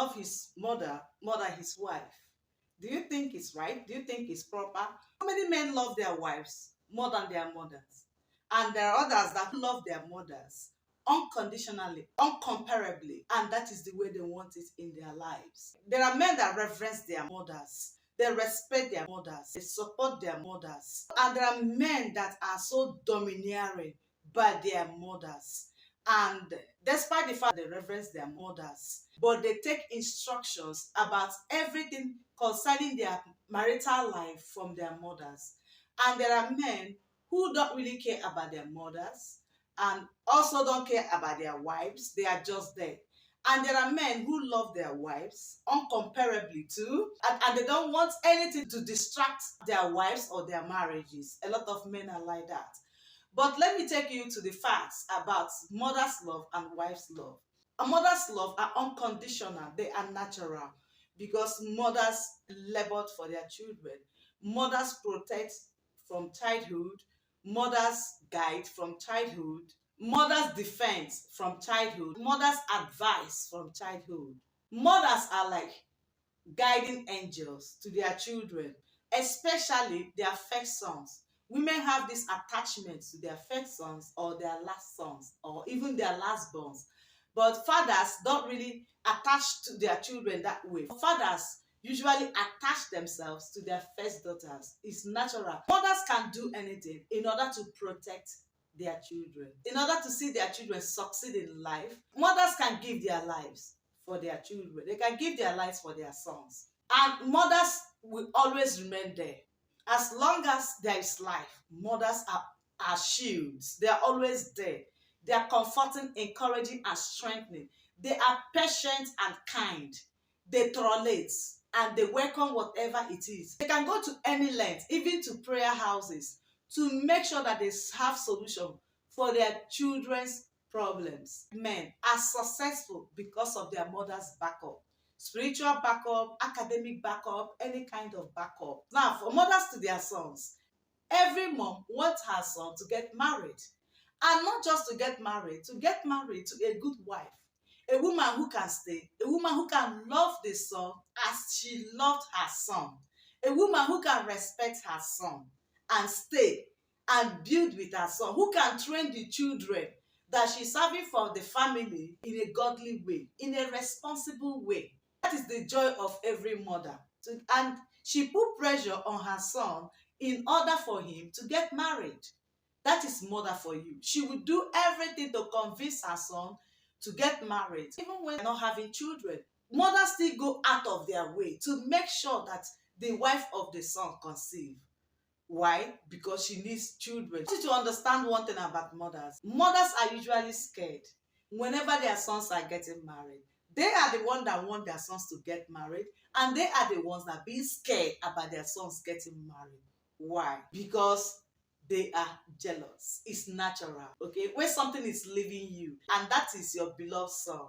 love his mother his wife. Do you think it's right? Do you think it's proper? How many men love their wives more than their mothers? And there are others that love their mothers unconditionally, uncomparably, and that is the way they want it in their lives. There are men that reverence their mothers. They respect their mothers. They support their mothers. And there are men that are so domineering by their mothers. And despite the fact they reverence their mothers, but they take instructions about everything concerning their marital life from their mothers. And there are men who don't really care about their mothers and also don't care about their wives. They are just there. And there are men who love their wives uncomparably too, and they don't want anything to distract their wives or their marriages. A lot of men are like that. But let me take you to the facts about mother's love and wife's love. A mother's love are unconditional, they are natural because mothers labored for their children. Mothers protect from childhood, mothers guide from childhood, mothers defense from childhood, mothers advice from childhood. Mothers are like guiding angels to their children, especially their first sons. Women have this attachment to their first sons or their last sons or even their last borns. But fathers don't really attach to their children that way. Fathers usually attach themselves to their first daughters. It's natural. Mothers can do anything in order to protect their children, in order to see their children succeed in life. Mothers can give their lives for their children. They can give their lives for their sons. And mothers will always remain there. As long as there is life, mothers are shields. They are always there. They are comforting, encouraging, and strengthening. They are patient and kind. They tolerate and they welcome whatever it is. They can go to any length, even to prayer houses, to make sure that they have solution for their children's problems. Men are successful because of their mother's backup. Spiritual backup, academic backup, any kind of backup. Now, for mothers to their sons, every mom wants her son to get married. And not just to get married to a good wife. A woman who can stay, a woman who can love the son as she loved her son. A woman who can respect her son and stay and build with her son, who can train the children that she's serving for the family in a godly way, in a responsible way. That is the joy of every mother. And she put pressure on her son in order for him to get married. That is mother for you. She will do everything to convince her son to get married. Even when they're not having children, mothers still go out of their way to make sure that the wife of the son conceive. Why? Because she needs children. I want you to understand one thing about mothers. Mothers are usually scared whenever their sons are getting married. They are the ones that want their sons to get married, and they are the ones that are being scared about their sons getting married. Why? Because they are jealous. It's natural. Okay? When something is leaving you, and that is your beloved son,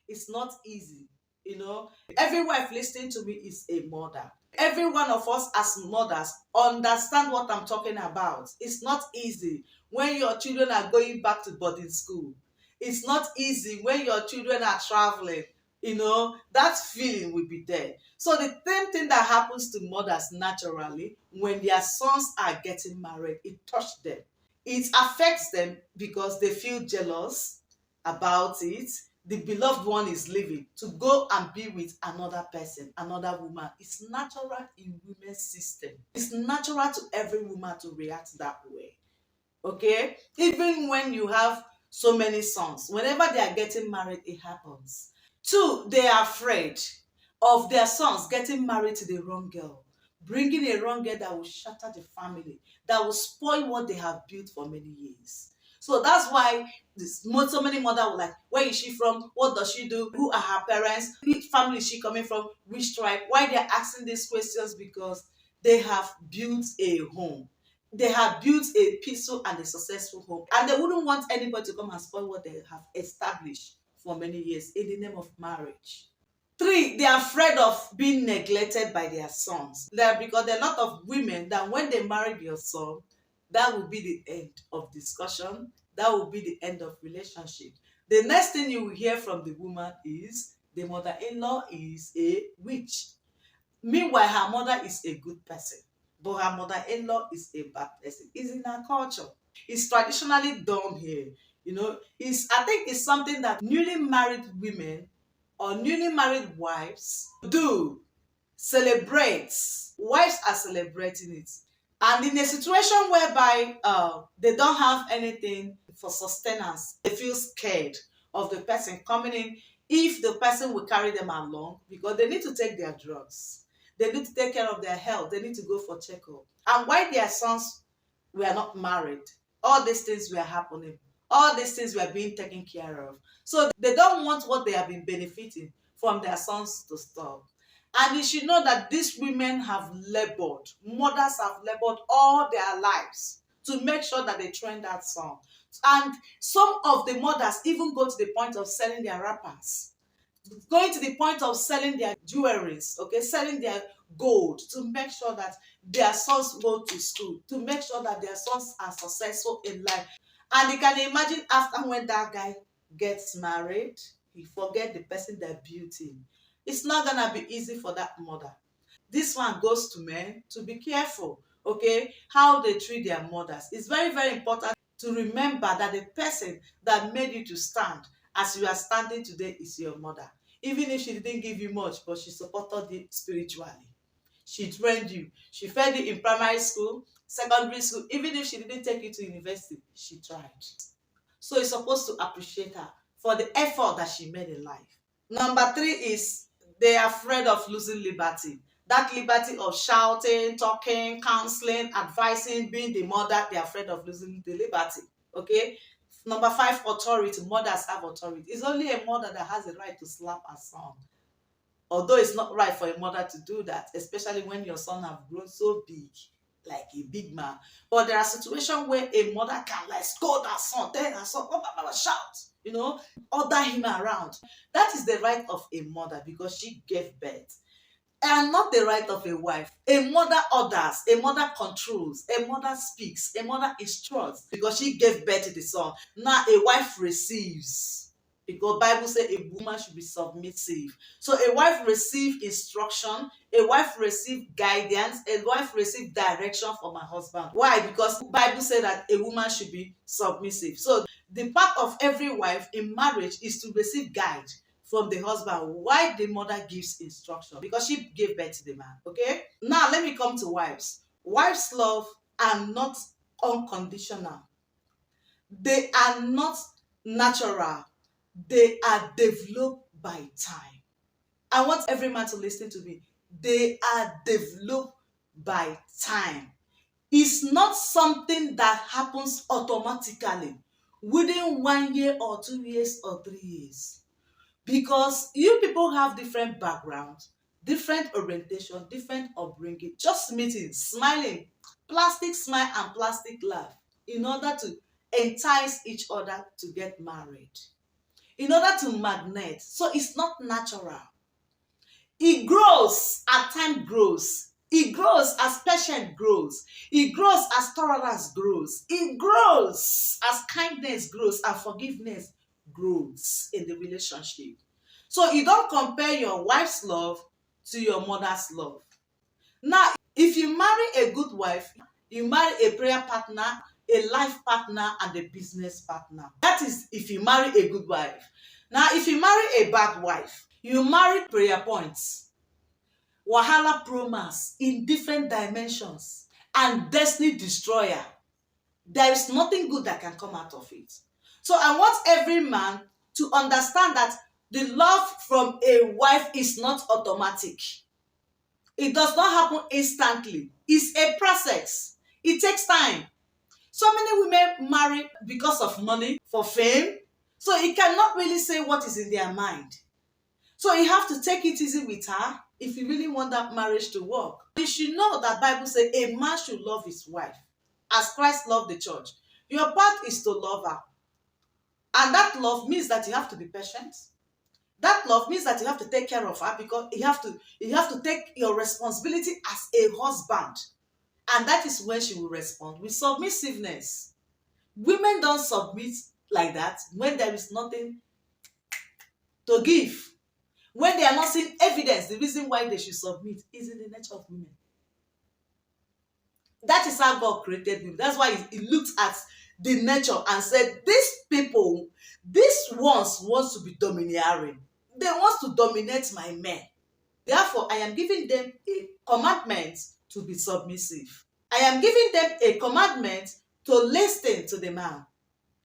it's not easy. You know, every wife listening to me is a mother. Every one of us as mothers understand what I'm talking about. It's not easy when your children are going back to boarding school. It's not easy when your children are traveling. You know, that feeling will be there. So the same thing that happens to mothers naturally, when their sons are getting married, it touches them. It affects them because they feel jealous about it. The beloved one is leaving to go and be with another person, another woman. It's natural in women's system. It's natural to every woman to react that way. Okay? Even when you have so many sons, whenever they are getting married, it happens. Two, they are afraid of their sons getting married to the wrong girl, bringing a wrong girl that will shatter the family, that will spoil what they have built for many years. So that's why so many mothers were like, where is she from? What does she do? Who are her parents? Which family is she coming from? Which tribe? Why they're asking these questions? Because they have built a home. They have built a peaceful and a successful home. And they wouldn't want anybody to come and spoil what they have established for many years in the name of marriage. Three, they are afraid of being neglected by their sons. Because there are a lot of women that when they marry your son, that will be the end of discussion. That will be the end of relationship. The next thing you will hear from the woman is the mother-in-law is a witch. Meanwhile, her mother is a good person, but her mother-in-law is a bad person. It's in our culture. It's traditionally done here. I think it's something that newly married women or newly married wives do celebrate. Wives are celebrating it. And in a situation whereby they don't have anything for sustenance, they feel scared of the person coming in, if the person will carry them along, because they need to take their drugs. They need to take care of their health. They need to go for checkup. And while their sons were not married, all these things were happening. All these things were being taken care of. So they don't want what they have been benefiting from their sons to stop. And you should know that these women have labored, mothers have labored all their lives to make sure that they train that son. And some of the mothers even go to the point of selling their wrappers, going to the point of selling their jewelries, okay, selling their gold to make sure that their sons go to school, to make sure that their sons are successful in life. And you can imagine after when that guy gets married, he forget the person that built him. It's not gonna be easy for that mother. This one goes to men to be careful, okay, how they treat their mothers. It's very, very important to remember that the person that made you to stand as you are standing today is your mother. Even if she didn't give you much, but she supported you spiritually. She trained you. She fed you in primary school, secondary school. Even if she didn't take you to university, she tried. So you're supposed to appreciate her for the effort that she made in life. Number three is they are afraid of losing liberty. That liberty of shouting, talking, counseling, advising, being the mother, they're afraid of losing the liberty. Okay? Number five, authority. Mothers have authority. It's only a mother that has the right to slap her son. Although it's not right for a mother to do that, especially when your son have grown so big, like a big man. But there are situations where a mother can like scold her son, tell her son, shout, order him around. That is the right of a mother because she gave birth. And not the right of a wife. A mother orders, a mother controls, a mother speaks, a mother instructs because she gave birth to the son. Now a wife receives. Because Bible says a woman should be submissive. So a wife receive instruction, a wife receive guidance, a wife receive direction from her husband. Why? Because Bible said that a woman should be submissive. So the part of every wife in marriage is to receive guide from the husband. Why the mother gives instruction? Because she gave birth to the man. Okay? Now let me come to wives. Wives' love are not unconditional. They are not natural. They are developed by time. I want every man to listen to me. They are developed by time. It's not something that happens automatically within 1 year or 2 years or 3 years. Because you people have different backgrounds, different orientation, different upbringing. Just meeting, smiling, plastic smile and plastic laugh in order to entice each other to get married. In order to magnet. So it's not natural. It grows as time grows. It grows as patience grows. It grows as tolerance grows. It grows as kindness grows and forgiveness grows in the relationship. So you don't compare your wife's love to your mother's love. Now, if you marry a good wife, you marry a prayer partner, a life partner, and a business partner. That is if you marry a good wife. Now, if you marry a bad wife, you marry prayer points, wahala promise in different dimensions, and destiny destroyer. There is nothing good that can come out of it. So I want every man to understand that the love from a wife is not automatic. It does not happen instantly. It's a process. It takes time. So many women marry because of money, for fame. So you cannot really say what is in their mind. So you have to take it easy with her if you really want that marriage to work. You should know that Bible says a man should love his wife as Christ loved the church. Your part is to love her. And that love means that you have to be patient. That love means that you have to take care of her because you have to take your responsibility as a husband. And that is when she will respond with submissiveness. Women don't submit like that when there is nothing to give. When they are not seeing evidence, the reason why they should submit is in the nature of women. That is how God created women. That's why he looked at the nature and said, these people, these ones wants to be domineering. They want to dominate my men. Therefore, I am giving them a commandment to be submissive. I am giving them a commandment to listen to the man.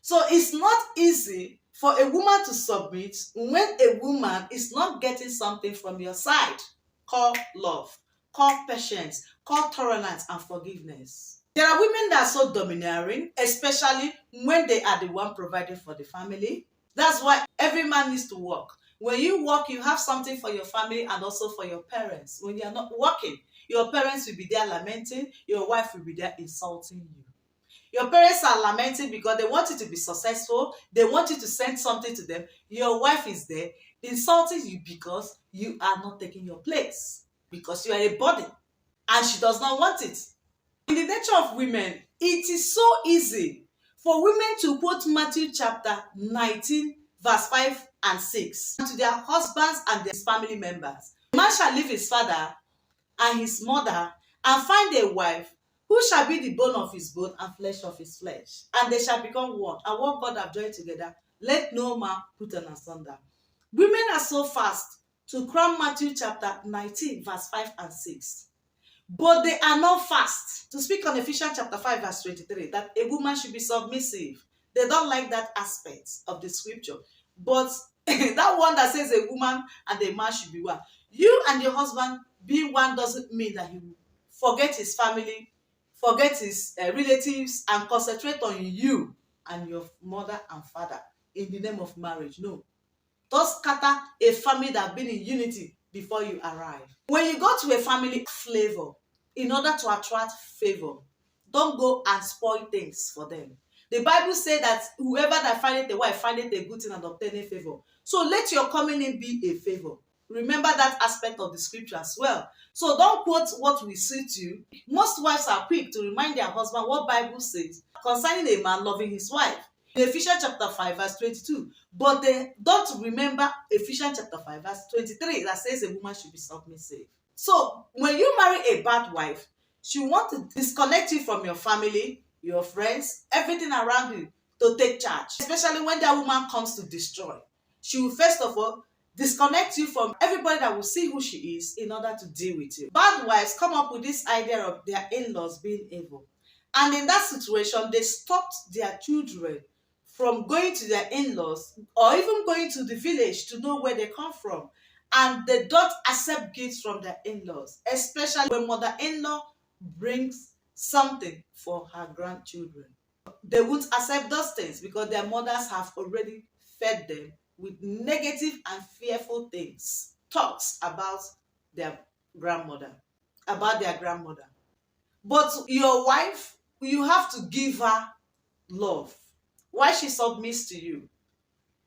So it's not easy for a woman to submit when a woman is not getting something from your side. Call love, call patience, call tolerance and forgiveness. There are women that are so domineering, especially when they are the one providing for the family. That's why every man needs to work. When you work, you have something for your family and also for your parents. When you are not working, your parents will be there lamenting, your wife will be there insulting you. Your parents are lamenting because they want you to be successful. They want you to send something to them. Your wife is there insulting you because you are not taking your place. Because you are a body. And she does not want it. In the nature of women, it is so easy for women to quote Matthew chapter 19, verse 5 and 6 to their husbands and their family members. A man shall leave his father and his mother and find a wife who shall be the bone of his bone and flesh of his flesh. And they shall become one. And what God have joined together, let no man put an asunder. Women are so fast to cram Matthew chapter 19, verse 5 and 6. But they are not fast to speak on Ephesians chapter 5, verse 23, that a woman should be submissive. They don't like that aspect of the scripture. But that one that says a woman and a man should be one. You and your husband being one doesn't mean that he will forget his family, forget his relatives, and concentrate on you and your mother and father in the name of marriage. No. Don't scatter a family that has been in unity before you arrive. When you go to a family flavor, in order to attract favor, don't go and spoil things for them. The Bible says that whoever that findeth a wife findeth a good thing and obtaineth favor. So let your coming in be a favor. Remember that aspect of the scripture as well. So don't quote what will suit you. Most wives are quick to remind their husband what Bible says concerning a man loving his wife. In Ephesians chapter 5, verse 22. But they don't remember Ephesians chapter 5, verse 23 that says a woman should be submissive. So when you marry a bad wife, she wants to disconnect you from your family, your friends, everything around you to take charge. Especially when that woman comes to destroy. She will first of all disconnect you from everybody that will see who she is in order to deal with you. Bad wives come up with this idea of their in-laws being evil. And in that situation, they stopped their children from going to their in-laws or even going to the village to know where they come from. And they don't accept gifts from their in-laws, especially when mother-in-law brings something for her grandchildren. They won't accept those things because their mothers have already fed them with negative and fearful things, talks about their grandmother, But your wife, you have to give her love. Why she submits to you,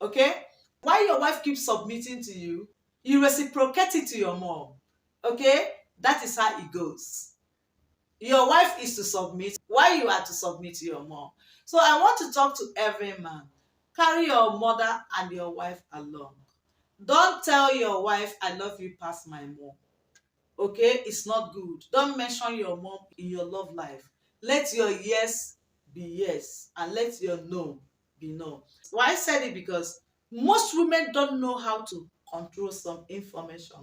okay? Why your wife keeps submitting to you, you reciprocate it to your mom, okay? That is how it goes. Your wife is to submit. Why you are to submit to your mom? So I want to talk to every man. Carry your mother and your wife along. Don't tell your wife, I love you past my mom. Okay? It's not good. Don't mention your mom in your love life. Let your yes be yes and let your no be no. Why I said it because most women don't know how to control some information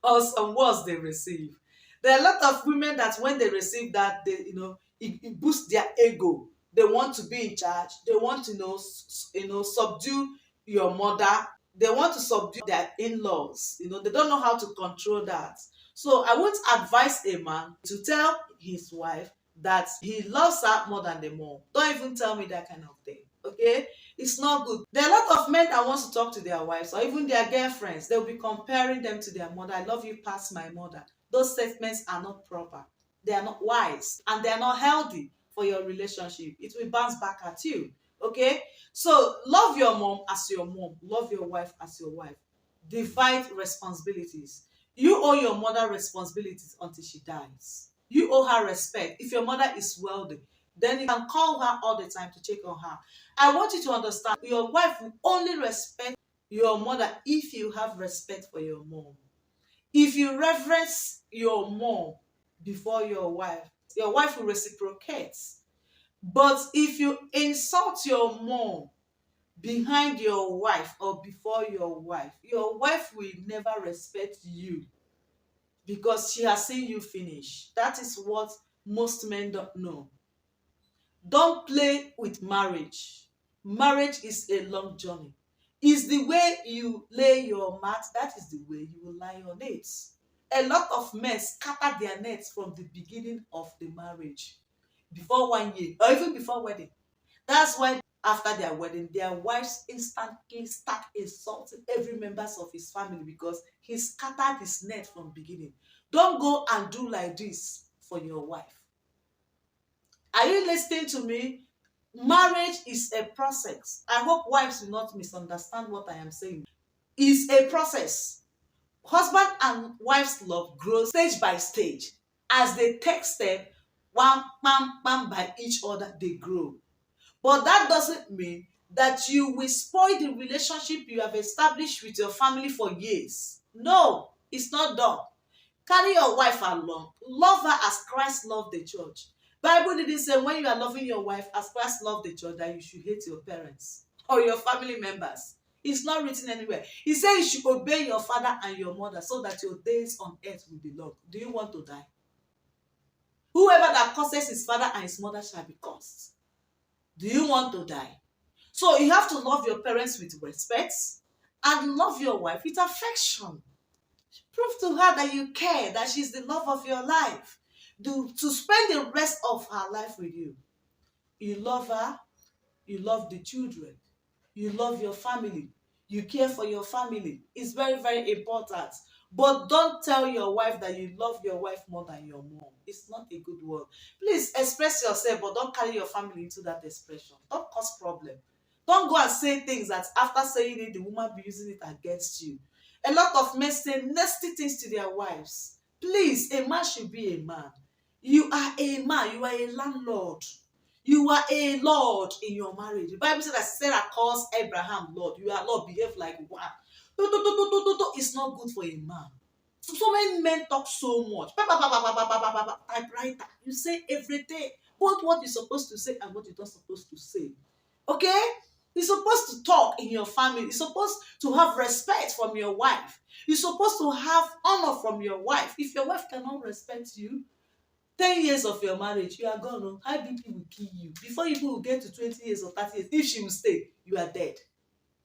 or some words they receive. There are a lot of women that when they receive that, they, it boosts their ego. They want to be in charge. They want to subdue your mother. They want to subdue their in-laws. They don't know how to control that. So I won't advise a man to tell his wife that he loves her more than the mom. Don't even tell me that kind of thing. Okay? It's not good. There are a lot of men that want to talk to their wives or even their girlfriends. They'll be comparing them to their mother. I love you past my mother. Those statements are not proper. They are not wise. And they are not healthy for your relationship. It will bounce back at you. Okay? So love your mom as your mom. Love your wife as your wife. Divide responsibilities. You owe your mother responsibilities until she dies. You owe her respect. If your mother is wealthy, then you can call her all the time to check on her. I want you to understand, your wife will only respect your mother if you have respect for your mom. If you reverence your mom before your wife will reciprocate. But if you insult your mom behind your wife or before your wife will never respect you because she has seen you finish. That is what most men don't know. Don't play with marriage. Marriage is a long journey. It's the way you lay your mat, that is the way you will lie on it. A lot of men scatter their nets from the beginning of the marriage, before 1 year or even before wedding. That's why after their wedding, their wives instantly start insulting every members of his family because he scattered his net from beginning. Don't go and do like this for your wife. Are you listening to me? Marriage is a process. I hope wives will not misunderstand what I am saying. It's a process. Husband and wife's love grows stage by stage. As they take step, one pam pam by each other, they grow. But that doesn't mean that you will spoil the relationship you have established with your family for years. No, it's not done. Carry your wife along. Love her as Christ loved the church. Bible didn't say when you are loving your wife as Christ loved the church that you should hate your parents or your family members. It's not written anywhere. He said you should obey your father and your mother so that your days on earth will be long. Do you want to die? Whoever that curses his father and his mother shall be cursed. Do you want to die? So you have to love your parents with respect and love your wife with affection. Prove to her that you care, that she's the love of your life. To spend the rest of her life with you. You love her, you love the children, you love your family, you care for your family. It's very, very important. But don't tell your wife that you love your wife more than your mom. It's not a good word. Please express yourself, but don't carry your family into that expression. Don't cause problem. Don't go and say things that after saying it, the woman be using it against you. A lot of men say nasty things to their wives. Please, a man should be a man. You are a man. You are a landlord. You are a lord in your marriage. The Bible says that Sarah calls Abraham Lord. You are Lord. Behave like one. It's not good for a man. So many men talk so much. Typewriter. You say everything. Both what you're supposed to say and what you're not supposed to say. Okay? You're supposed to talk in your family. You're supposed to have respect from your wife. You're supposed to have honor from your wife. If your wife cannot respect you, 10 years of your marriage, you are gone. High BP will kill you. Before you will get to 20 years or 30 years, if she will stay, you are dead.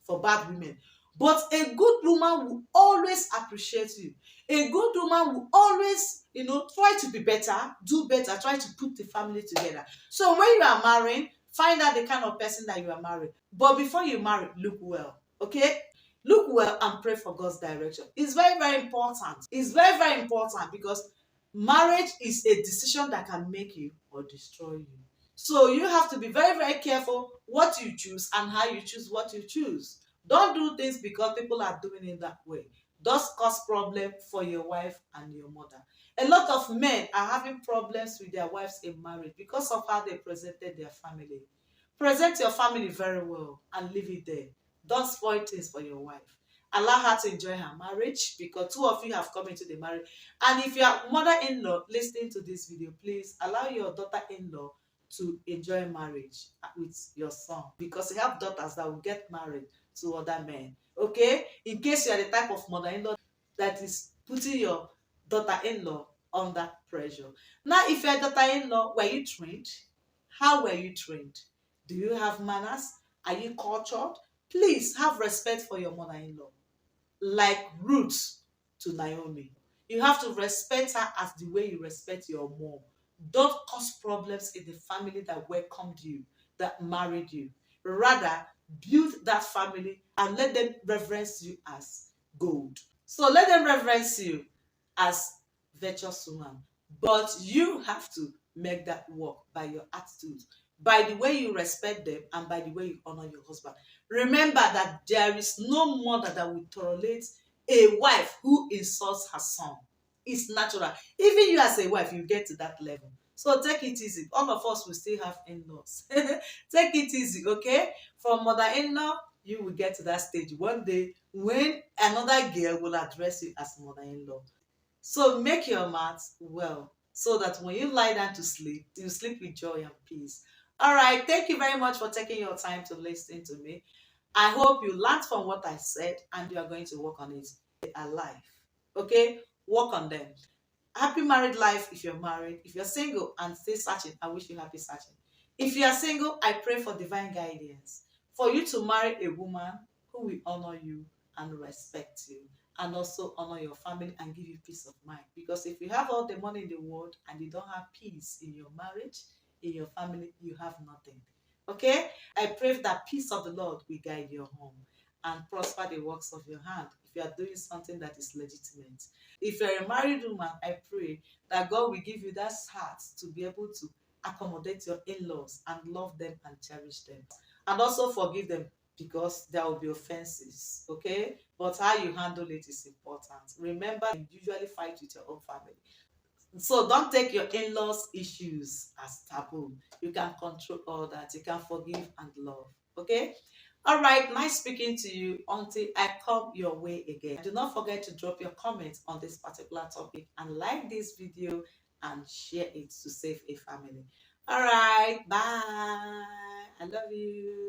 For bad women. But a good woman will always appreciate you. A good woman will always, try to be better, do better, try to put the family together. So when you are marrying, find out the kind of person that you are marrying. But before you marry, look well. Okay? Look well and pray for God's direction. It's very, very important. It's very, very important because marriage is a decision that can make you or destroy you. So you have to be very, very careful what you choose and how you choose what you choose. Don't do things because people are doing it that way. Does cause problem for your wife and your mother. A lot of men are having problems with their wives in marriage because of how they presented their family. Present your family very well and leave it there. Don't spoil things for your wife. Allow her to enjoy her marriage because two of you have come into the marriage. And if you are mother-in-law listening to this video, please allow your daughter-in-law to enjoy marriage with your son because you have daughters that will get married to other men. Okay? In case you are the type of mother-in-law that is putting your daughter-in-law under pressure. Now, if you are daughter-in-law, were you trained? How were you trained? Do you have manners? Are you cultured? Please have respect for your mother-in-law. Like Ruth to Naomi. You have to respect her as the way you respect your mom. Don't cause problems in the family that welcomed you, that married you. Rather, build that family and let them reverence you as gold. So let them reverence you as virtuous woman. But you have to make that work by your attitude, by the way you respect them, and by the way you honor your husband. Remember that there is no mother that will tolerate a wife who insults her son. It's natural. Even you as a wife, you get to that level. So take it easy. All of us will still have in-laws. Take it easy, okay? From mother-in-law, you will get to that stage one day when another girl will address you as mother-in-law. So make your mat well so that when you lie down to sleep, you sleep with joy and peace. All right, thank you very much for taking your time to listen to me. I hope you learned from what I said and you are going to work on it. They are life. Okay? Work on them. Happy married life if you're married. If you're single and still searching, I wish you happy searching. If you are single, I pray for divine guidance for you to marry a woman who will honor you and respect you and also honor your family and give you peace of mind. Because if you have all the money in the world and you don't have peace in your marriage, in your family, you have nothing. Okay? I pray that peace of the Lord will guide your home and prosper the works of your hand if you are doing something that is legitimate. If you're a married woman, I pray that God will give you that heart to be able to accommodate your in-laws and love them and cherish them. And also forgive them because there will be offenses, okay? But how you handle it is important. Remember, you usually fight with your own family. So don't take your in-laws issues as taboo. You can control all that. You can forgive and love. Okay? All right, nice speaking to you until I come your way again. Do not forget to drop your comments on this particular topic and like this video and share it to save a family. All right, bye. I love you.